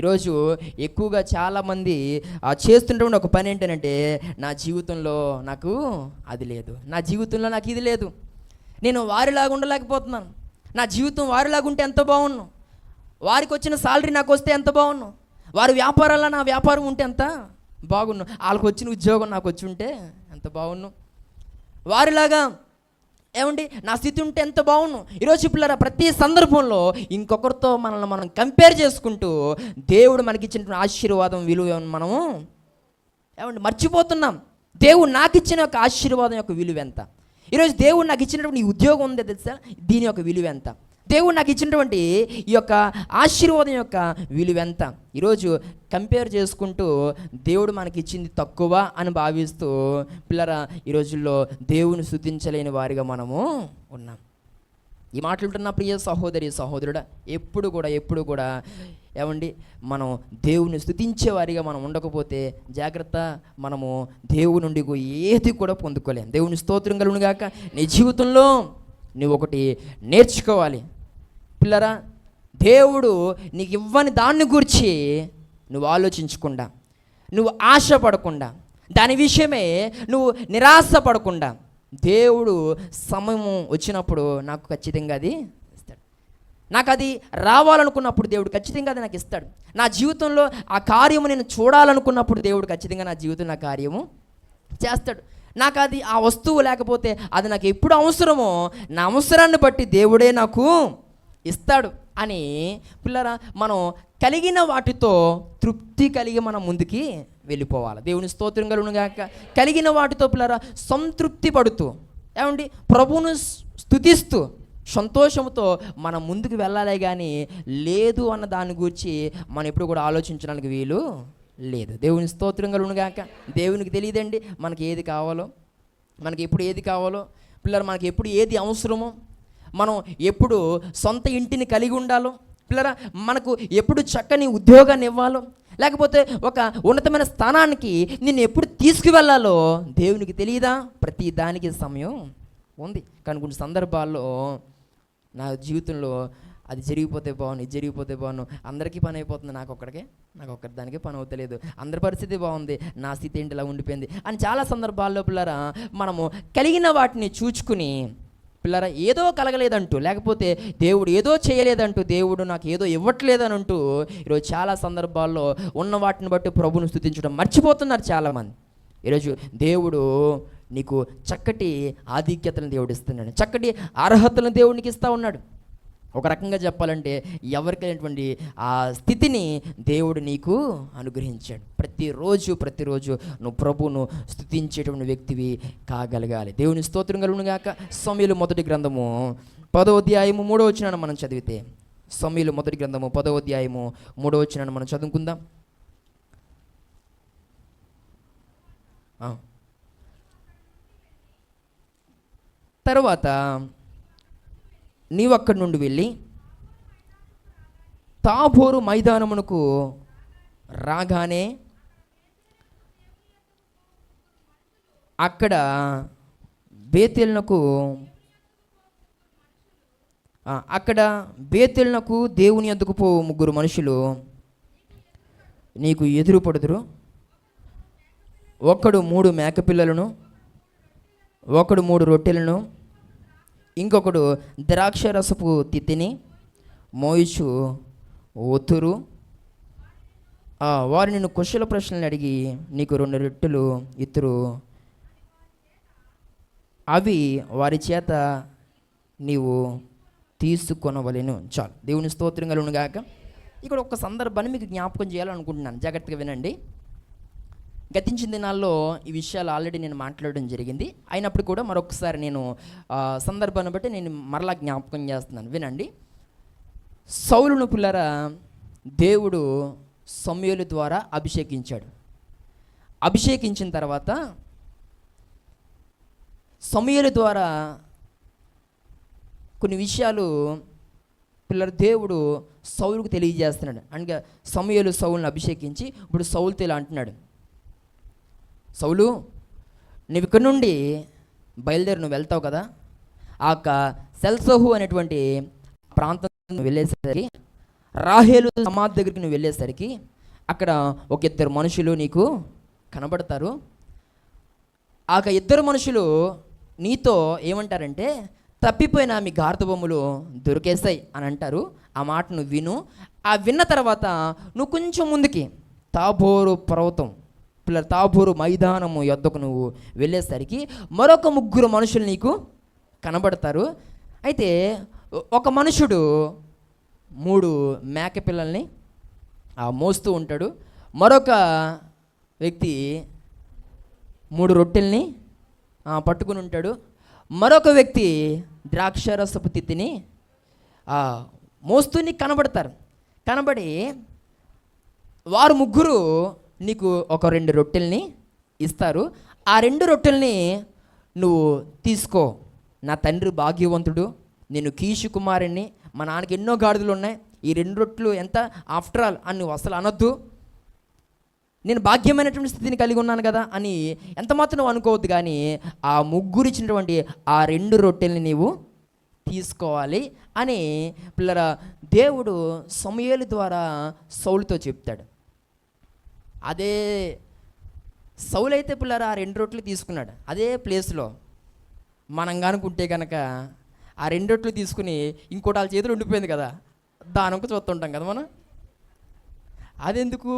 ఈరోజు ఎక్కువగా చాలామంది చేస్తుంటే ఒక పని ఏంటంటే, నా జీవితంలో నాకు అది లేదు, నా జీవితంలో నాకు ఇది లేదు, నేను వారిలాగా ఉండలేకపోతున్నాను, నా జీవితం వారిలాగా ఉంటే ఎంత బాగున్నాను, వారికి వచ్చిన సాలరీ నాకు వస్తే ఎంత బాగున్నాను, వారి వ్యాపారాల్లో నా వ్యాపారం ఉంటే ఎంత బాగున్నాను, వాళ్ళకి వచ్చిన ఉద్యోగం నాకు వచ్చి ఉంటే ఎంత బాగున్నాను, వారిలాగా ఏమండి నా స్థితి ఉంటే ఎంత బాగున్నాను. ఈరోజు పిల్లరా ప్రతి సందర్భంలో ఇంకొకరితో మనల్ని మనం కంపేర్ చేసుకుంటూ దేవుడు మనకి ఇచ్చిన ఆశీర్వాదం విలువ మనము ఏమండి మర్చిపోతున్నాం. దేవుడు నాకు ఇచ్చిన యొక్క ఆశీర్వాదం యొక్క విలువ ఎంత, ఈరోజు దేవుడు నాకు ఇచ్చినటువంటి ఈ ఉద్యోగం ఉందే తెలుసా, దీని యొక్క విలువ ఎంత, దేవుడు నాకు ఇచ్చినటువంటి ఈ యొక్క ఆశీర్వాదం యొక్క విలువ ఎంత. ఈరోజు కంపేర్ చేసుకుంటూ దేవుడు మనకి ఇచ్చింది తక్కువ అని భావిస్తూ పిల్లరా ఈ రోజుల్లో దేవుని స్తుతించలేని వారిగా మనము ఉన్నాం. ఈ మాటలుంటున్న ప్రియ సహోదరి సహోదరుడా, ఎప్పుడు కూడా ఏమండి మనం దేవుని స్తుతించే వారిగా మనం ఉండకపోతే జాగ్రత్త, మనము దేవుని నుండి ఏది కూడా పొందుకోలేం. దేవుని స్తోత్రం కలుగును గాక. నీ జీవితంలో నువ్వు ఒకటి నేర్చుకోవాలి పిల్లరా, దేవుడు నీకు ఇవ్వని దాన్ని గురించి నువ్వు ఆలోచించకుండా, నువ్వు ఆశపడకుండా, దాని విషయమే నువ్వు నిరాశపడకుండా, దేవుడు సమయం వచ్చినప్పుడు నాకు ఖచ్చితంగా అది ఇస్తాడు, నాకు అది రావాలనుకున్నప్పుడు దేవుడు ఖచ్చితంగా అది నాకు ఇస్తాడు, నా జీవితంలో ఆ కార్యము నేను చూడాలనుకున్నప్పుడు దేవుడు ఖచ్చితంగా నా జీవితంలో ఆ కార్యము చేస్తాడు, నాకు అది ఆ వస్తువు లేకపోతే అది నాకు ఎప్పుడు అవసరమో నా అవసరాన్ని బట్టి దేవుడే నాకు ఇస్తాడు అని పిల్లరా మనం కలిగిన వాటితో తృప్తి కలిగి మనం ముందుకి వెళ్ళిపోవాలి. దేవుని స్తోత్రం కలుగును గాక. కలిగిన వాటితో పిల్లరా సంతృప్తి పడుతూ ఏమండి ప్రభువును స్తుతిస్తూ సంతోషంతో మనం ముందుకు వెళ్ళాలి, కానీ లేదు అన్న దాని గురించి మనం ఎప్పుడు కూడా ఆలోచించడానికి వీలు లేదు. దేవుని స్తోత్రం కలుగును గాక. దేవునికి తెలియదండి మనకి ఏది కావాలో, మనకి ఎప్పుడు ఏది కావాలో, పిల్లలు మనకి ఎప్పుడు ఏది అవసరమో, మనం ఎప్పుడు సొంత ఇంటిని కలిగి ఉండాలో, పిల్లరా మనకు ఎప్పుడు చక్కని ఉద్యోగాన్ని ఇవ్వాలో, లేకపోతే ఒక ఉన్నతమైన స్థానానికి నిన్ను ఎప్పుడు తీసుకువెళ్ళాలో దేవునికి తెలియదా? ప్రతి దానికి సమయం ఉంది. కానీ కొన్ని సందర్భాల్లో నా జీవితంలో అది జరిగిపోతే బాగుంది, ఇది జరిగిపోతే బాగున్నాను, అందరికీ పని అయిపోతుంది, నాకు ఒక్కరి దానికే పని అవుతలేదు, అందరి పరిస్థితి బాగుంది, నా స్థితి ఏంటి ఇలా ఉండిపోయింది అని చాలా సందర్భాల్లో పిల్లరా మనము కలిగిన వాటిని చూచుకుని పిల్లరా ఏదో కలగలేదంటూ, లేకపోతే దేవుడు ఏదో చేయలేదంటూ, దేవుడు నాకు ఏదో ఇవ్వట్లేదని అంటూ ఈరోజు చాలా సందర్భాల్లో ఉన్న వాటిని బట్టి ప్రభువును స్తుతించడం మర్చిపోతున్నారు చాలామంది. ఈరోజు దేవుడు నీకు చక్కటి ఆధిక్యతలను దేవుడు ఇస్తున్నాడు, చక్కటి అర్హతలను దేవుడికి ఇస్తూ ఉన్నాడు. ఒక రకంగా చెప్పాలంటే ఎవరికైనటువంటి ఆ స్థితిని దేవుడు నీకు అనుగ్రహించాడు. ప్రతిరోజు నువ్వు ప్రభువును స్తుతించేటువంటి వ్యక్తివి కాగలగాలి. దేవుని స్తోత్రం కలుగును గాక. సమూయేలు మొదటి గ్రంథము 10వ అధ్యాయము 3వ వచనాన్ని మనం చదివితే, సమూయేలు మొదటి గ్రంథము 10వ అధ్యాయము 3వ వచనాన్ని మనం చదువుకుందాం. తర్వాత నీవు అక్కడి నుండి వెళ్ళి తాబోరు మైదానమునకు రాగానే అక్కడ బేతేలునకు దేవుని యొద్దకు పో 3 మనుషులు నీకు ఎదురుపడుదురు. ఒకడు 3 మేకపిల్లలను, ఒకడు 3 రొట్టెలను, ఇంకొకడు ద్రాక్షరసపు తిత్తిని మోయిచు ఒత్తురు. వారు నిన్ను కుశల ప్రశ్నలు అడిగి నీకు 2 రొట్టెలు ఇత్తురు, అవి వారి చేత నీవు తీసుకొనవలెను. చాలు. దేవుని స్తోత్రం కలుగును గాక. ఇక్కడ ఒక సందర్భాన్ని మీకు జ్ఞాపకం చేయాలనుకుంటున్నాను, జాగ్రత్తగా వినండి. గతించిన దినాల్లో ఈ విషయాలు ఆల్రెడీ నేను మాట్లాడడం జరిగింది, అయినప్పుడు కూడా మరొకసారి నేను సందర్భాన్ని బట్టి నేను మరలా జ్ఞాపకం చేస్తున్నాను, వినండి. సౌలును పిల్లరా దేవుడు సమూయేలు ద్వారా అభిషేకించాడు. అభిషేకించిన తర్వాత సమూయేలు ద్వారా కొన్ని విషయాలు పిల్లల దేవుడు సౌలుకు తెలియజేస్తున్నాడు. అనగా సమూయేలు సౌలును అభిషేకించి ఇప్పుడు సౌలుతో ఇలా అంటున్నాడు, సౌలు నువ్వు ఇక్కడ నుండి బయలుదేరి నువ్వు వెళ్తావు కదా, ఆ యొక్క సెల్సహు అనేటువంటి ప్రాంతం వెళ్ళేసరికి రాహేలు సమాధి దగ్గరికి నువ్వు వెళ్ళేసరికి అక్కడ ఒక ఇద్దరు మనుషులు నీకు కనబడతారు. ఆ ఇద్దరు మనుషులు నీతో ఏమంటారంటే, తప్పిపోయిన మీ గార్ధబొమ్మలు దొరికేస్తాయి అని అంటారు. ఆ మాట నువ్వు విను. ఆ విన్న తర్వాత నువ్వు కొంచెం ముందుకి తాబోరు పర్వతం తాబోరు మైదానము యొద్దకు నువ్వు వెళ్ళేసరికి మరొక ముగ్గురు మనుషులు నీకు కనబడతారు. అయితే ఒక మనుషుడు 3 మేక పిల్లల్ని మోస్తూ ఉంటాడు. మరొక వ్యక్తి 3 రొట్టెల్ని పట్టుకుని ఉంటాడు. మరొక వ్యక్తి ద్రాక్షరసపు తిత్తిని మోస్తూ నీకు కనబడతారు. కనబడి వారు ముగ్గురు నీకు ఒక 2 రొట్టెల్ని ఇస్తారు. ఆ 2 రొట్టెల్ని నువ్వు తీసుకో, నా తండ్రి భాగ్యవంతుడు, నేను కీషు కుమారుణ్ణి, మా నాన్నకి ఎన్నో గాడిదలు ఉన్నాయి, ఈ 2 రొట్టెలు ఎంత ఆఫ్టర్ ఆల్ అని నువ్వు అసలు అనొద్దు, నేను భాగ్యమైనటువంటి స్థితిని కలిగి ఉన్నాను కదా అని ఎంత మాత్రం నువ్వు అనుకోవద్దు. కానీ ఆ ముగ్గురు ఇచ్చినటువంటి ఆ 2 రొట్టెల్ని నీవు తీసుకోవాలి అని పిల్లరా దేవుడు సమూయేలు ద్వారా సౌలుతో చెప్తాడు. అదే సౌలు అయితే పిల్లరా ఆ 2 రొట్టెలు తీసుకున్నాడు. అదే ప్లేస్లో మనం కనుకుంటే కనుక ఆ 2 రొట్టెలు తీసుకుని ఇంకోటి వాళ్ళ చేతులు ఉండిపోయింది కదా, దానికి చూస్తుంటాం కదా మనం. అదెందుకు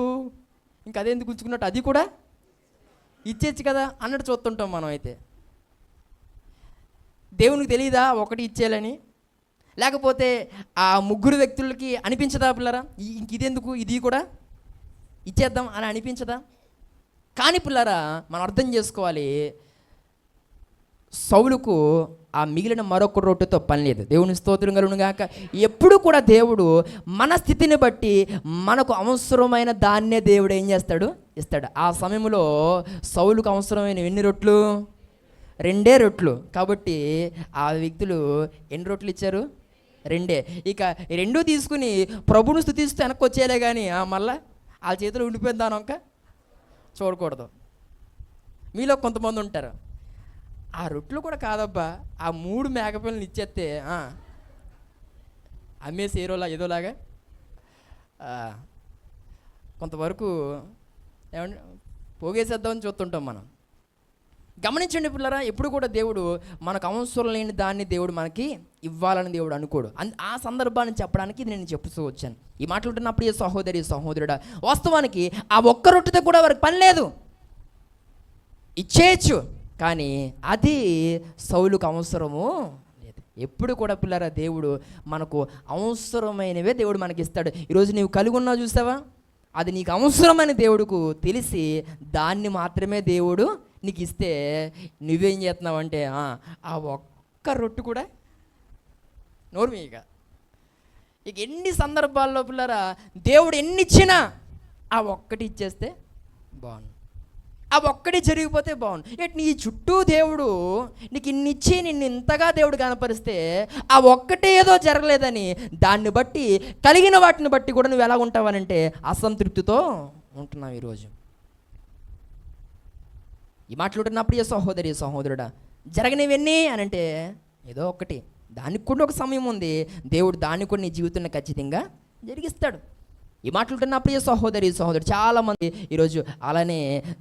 ఇంకా అదెందుకు ఉంచుకున్నట్టు, అది కూడా ఇచ్చేచ్చు కదా అన్నట్టు చూస్తుంటాం మనం. అయితే దేవునికి తెలియదా ఒకటి ఇచ్చేయాలని? లేకపోతే ఆ ముగ్గురు వ్యక్తులకి అనిపించదా పిల్లరా ఇంక ఇదెందుకు, ఇది కూడా ఇచ్చేద్దాం అని అనిపించదా? కానీ పిల్లరా మనం అర్థం చేసుకోవాలి, సౌలుకు ఆ మిగిలిన మరొక రొట్టెతో పని లేదు. దేవుని స్తోత్రం కలుగును గాక. ఎప్పుడు కూడా దేవుడు మన స్థితిని బట్టి మనకు అవసరమైన దాన్నే దేవుడు ఏం చేస్తాడు, ఇస్తాడు. ఆ సమయంలో సౌలుకు అవసరమైన ఎన్ని రొట్లు? 2 రొట్లు. కాబట్టి ఆ వ్యక్తులు ఎన్ని రొట్లు ఇచ్చారు? 2. ఇక 2 తీసుకుని ప్రభువును స్తుతిస్తూ వెనక్కి వచ్చేయాలే కానీ మళ్ళా వాళ్ళ చేతులు ఉండిపోయింది దానొక్క చూడకూడదు. మీలో కొంతమంది ఉంటారు, ఆ రొట్టెలు కూడా కాదబ్బా, ఆ 3 మేకపిల్లలు ఇచ్చేస్తే అమ్మేసి ఏదోలాగా కొంతవరకు ఏమంటే పోగేసేద్దామని చూస్తుంటాం మనం. గమనించండి పిల్లరా, ఎప్పుడు కూడా దేవుడు మనకు అవసరం లేని దాన్ని దేవుడు మనకి ఇవ్వాలని దేవుడు అనుకోడు. ఆ సందర్భాన్ని చెప్పడానికి ఇది నేను చెప్తూ వచ్చాను. ఈ మాట్లాడుతున్న ప్రియ సహోదరి సహోదరుడా, వాస్తవానికి ఆ ఒక్క రొట్టెతో కూడా వారికి పని లేదు, ఇచ్చేయచ్చు. కానీ అది సౌలుకు అవసరము లేదు. ఎప్పుడు కూడా పిల్లరా దేవుడు మనకు అవసరమైనవే దేవుడు మనకి ఇస్తాడు. ఈరోజు నీవు కలిగి ఉన్నావు చూసావా, అది నీకు అవసరమైన దేవుడుకు తెలిసి దాన్ని మాత్రమే దేవుడు నీకు ఇస్తే నువ్వేం చేస్తున్నావు అంటే ఆ ఒక్క రొట్టు కూడా నోరు ఇక ఎన్ని సందర్భాల్లో పిల్లరా దేవుడు ఎన్ని ఇచ్చినా ఆ ఒక్కటి ఇచ్చేస్తే బాగుండు, ఆ ఒక్కటి జరిగిపోతే బాగుండు. నీ చుట్టూ దేవుడు నీకు ఇన్ని ఇచ్చి నిన్ను ఇంతగా దేవుడు కనపరిస్తే ఆ ఒక్కటే ఏదో జరగలేదని దాన్ని బట్టి కలిగిన వాటిని బట్టి కూడా నువ్వు ఎలా ఉంటావనంటే అసంతృప్తితో ఉంటున్నావు ఈరోజు. ఈ మాట్లాడుతున్న ప్రియ సహోదరి సహోదరుడా, జరగనివన్నీ అని అంటే ఏదో ఒకటి, దానికి కూడా ఒక సమయం ఉంది. దేవుడు దాన్ని కూడా నీ జీవితంలో ఖచ్చితంగా జరిగిస్తాడు. ఈ మాట్లాడుతున్న ప్రియ సహోదరి సహోదరుడు చాలామంది ఈరోజు అలానే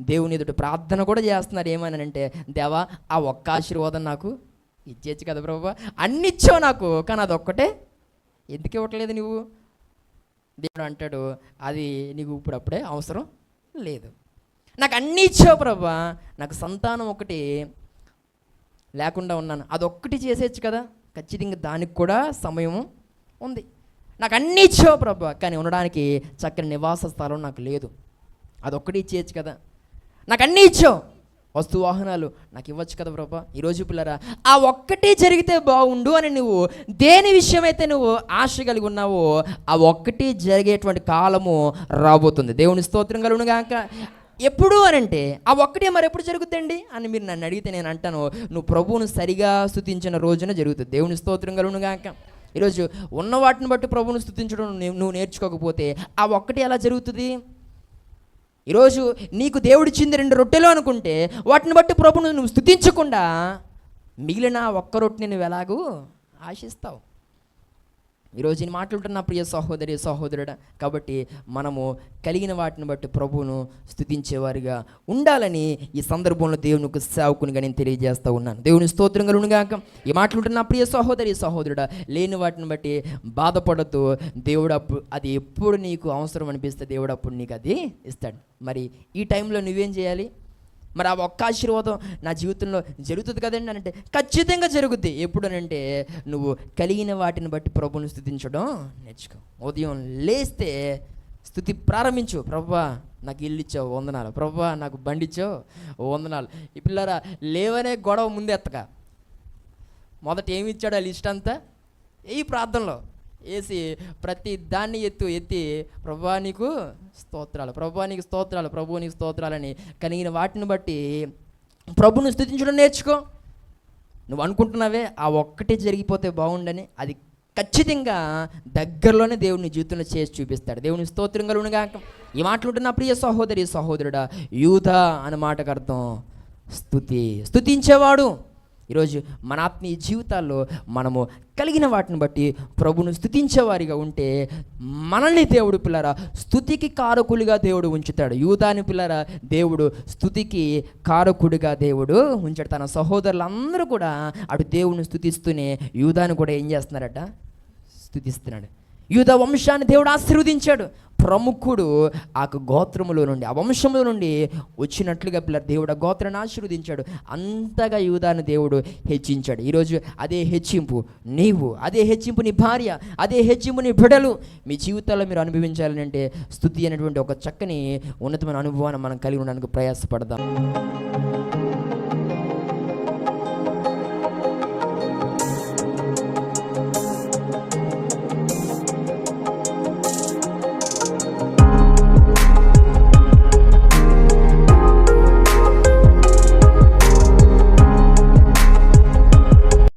దేవుని ఎదుట ప్రార్థన కూడా చేస్తున్నారు. ఏమనంటే, దేవా ఆ ఒక్క ఆశీర్వాదం నాకు ఇచ్చేచ్చు కదా ప్రభు, అన్ని ఇచ్చావు నాకు, కానీ అది ఒక్కటే ఎందుకు ఇవ్వట్లేదు నువ్వు? దేవుడు అంటాడు, అది నీకు ఇప్పుడప్పుడే అవసరం లేదు. నాకు అన్నీ ఇచ్చావు ప్రభా, నాకు సంతానం ఒకటి లేకుండా ఉన్నాను, అదొక్కటి చేసేచ్చు కదా, ఖచ్చితంగా దానికి కూడా సమయం ఉంది. నాకు అన్నీ ఇచ్చావు ప్రభా, కానీ ఉండడానికి చక్కని నివాస స్థలం నాకు లేదు, అదొక్కటి ఇచ్చేయచ్చు కదా. నాకు అన్నీ ఇచ్చావు, వస్తు వాహనాలు నాకు ఇవ్వచ్చు కదా ప్రభా. ఈరోజు పిల్లరా ఆ ఒక్కటి జరిగితే బాగుండు అని నువ్వు దేని విషయమైతే నువ్వు ఆశ కలిగి ఉన్నావో ఆ ఒక్కటి జరిగేటువంటి కాలము రాబోతుంది. దేవుని స్తోత్రం కలుగును గాక. ఎప్పుడు అని అంటే ఆ ఒక్కటే మరి ఎప్పుడు జరుగుతుందండి అని మీరు నన్ను అడిగితే నేను అంటాను, నువ్వు ప్రభువును సరిగా స్తుతించిన రోజున జరుగుతుంది. దేవుని స్తోత్రం కలుగును గాక. ఈరోజు ఉన్న వాటిని బట్టి ప్రభువును స్తుతించడం నువ్వు నేర్చుకోకపోతే ఆ ఒక్కటి ఎలా జరుగుతుంది? ఈరోజు నీకు దేవుడిచ్చింది 2 రొట్టెలు అనుకుంటే వాటిని బట్టి ప్రభువును నువ్వు స్తుతించకుండా మిగిలిన ఒక్క రొట్టెని నువ్వు ఎలాగూ ఆశిస్తావు? ఈరోజు నేను మాట్లాడుతున్న ప్రియ సహోదరి సహోదరుడా, కాబట్టి మనము కలిగిన వాటిని బట్టి ప్రభువును స్తుతించేవారిగా ఉండాలని ఈ సందర్భంలో దేవునికి సేవకునిగా నేను తెలియజేస్తూ ఉన్నాను. దేవుని స్తోత్రం కలుగునుగాక. ఈ మాట్లాడుతున్న ప్రియ సహోదరి సహోదరుడా, లేని వాటిని బట్టి బాధపడద్దు. దేవుడు అప్పుడు అది ఎప్పుడు నీకు అవసరం అనిపిస్తే దేవుడు అప్పుడు నీకు అది ఇస్తాడు. మరి ఈ టైంలో నువ్వేం చేయాలి? మరి ఆ ఒక్క ఆశీర్వాదం నా జీవితంలో జరుగుతుంది కదండి అని అంటే ఖచ్చితంగా జరుగుద్ది. ఎప్పుడు అని అంటే నువ్వు కలిగిన వాటిని బట్టి ప్రభువుని స్తుతించడం నేర్చుకో. ఉదయం లేస్తే స్తుతి ప్రారంభించు. ప్రభువా నాకు ఇల్లు ఇచ్చావు వందనాలు, ప్రభువా నాకు బండి ఇచ్చావు వందనాలు. ఈ పిల్లరా లేవనే గొడవ ముందెత్తక మొదట ఏమి ఇచ్చాడు ఆ లిస్ట్ అంతా ఈ ప్రార్థనలో వేసి ప్రతి దాన్ని ఎత్తి ప్రభువా నీకు స్తోత్రాలు, ప్రభువా నీకు స్తోత్రాలు, ప్రభువు నీకు స్తోత్రాలని కలిగిన వాటిని బట్టి ప్రభువుని స్తుతించడం నేర్చుకో. నువ్వు అనుకుంటున్నావే ఆ ఒక్కటే జరిగిపోతే బాగుండని, అది ఖచ్చితంగా దగ్గరలోనే దేవుని జీవితంలో చేసి చూపిస్తాడు. దేవుని స్తోత్రం కలుగునుగాక. ఈ మాటలుంటున్న ప్రియ సహోదరి సహోదరుడా, యూదా అనే మాటకు అర్థం స్తుతించేవాడు. ఈరోజు మన ఆత్మీయ జీవితాల్లో మనము కలిగిన వాటిని బట్టి ప్రభువును స్తుతించేవారిగా ఉంటే మనల్ని దేవుడు పిల్లరా స్తుతికి కారకులుగా దేవుడు ఉంచుతాడు. యూదాని పిల్లరా దేవుడు స్తుతికి కారకుడిగా దేవుడు ఉంచాడు. తన సహోదరులందరూ కూడా అటు దేవుని స్తుతిస్తూనే యూదాను కూడా ఏం చేస్తున్నారట? స్తుతిస్తున్నాడు. యూదా వంశాన్ని దేవుడు ఆశీర్వదించాడు. ప్రముఖుడు ఆ గోత్రములో నుండి, ఆ వంశములో నుండి వచ్చినట్లుగా పిల్లలు దేవుడు ఆ గోత్రాన్ని ఆశీర్వదించాడు. అంతగా యూదాను దేవుడు హెచ్చించాడు. ఈరోజు అదే హెచ్చింపు నీవు, అదే హెచ్చింపు నీ భార్య, అదే హెచ్చింపు నీ బిడ్డలు మీ జీవితాల్లో మీరు అనుభవించాలని అంటే స్తుతి అనేటువంటి ఒక చక్కని ఉన్నతమైన అనుభవాన్ని మనం కలిగి ఉండడానికి ప్రయాసపడదాం.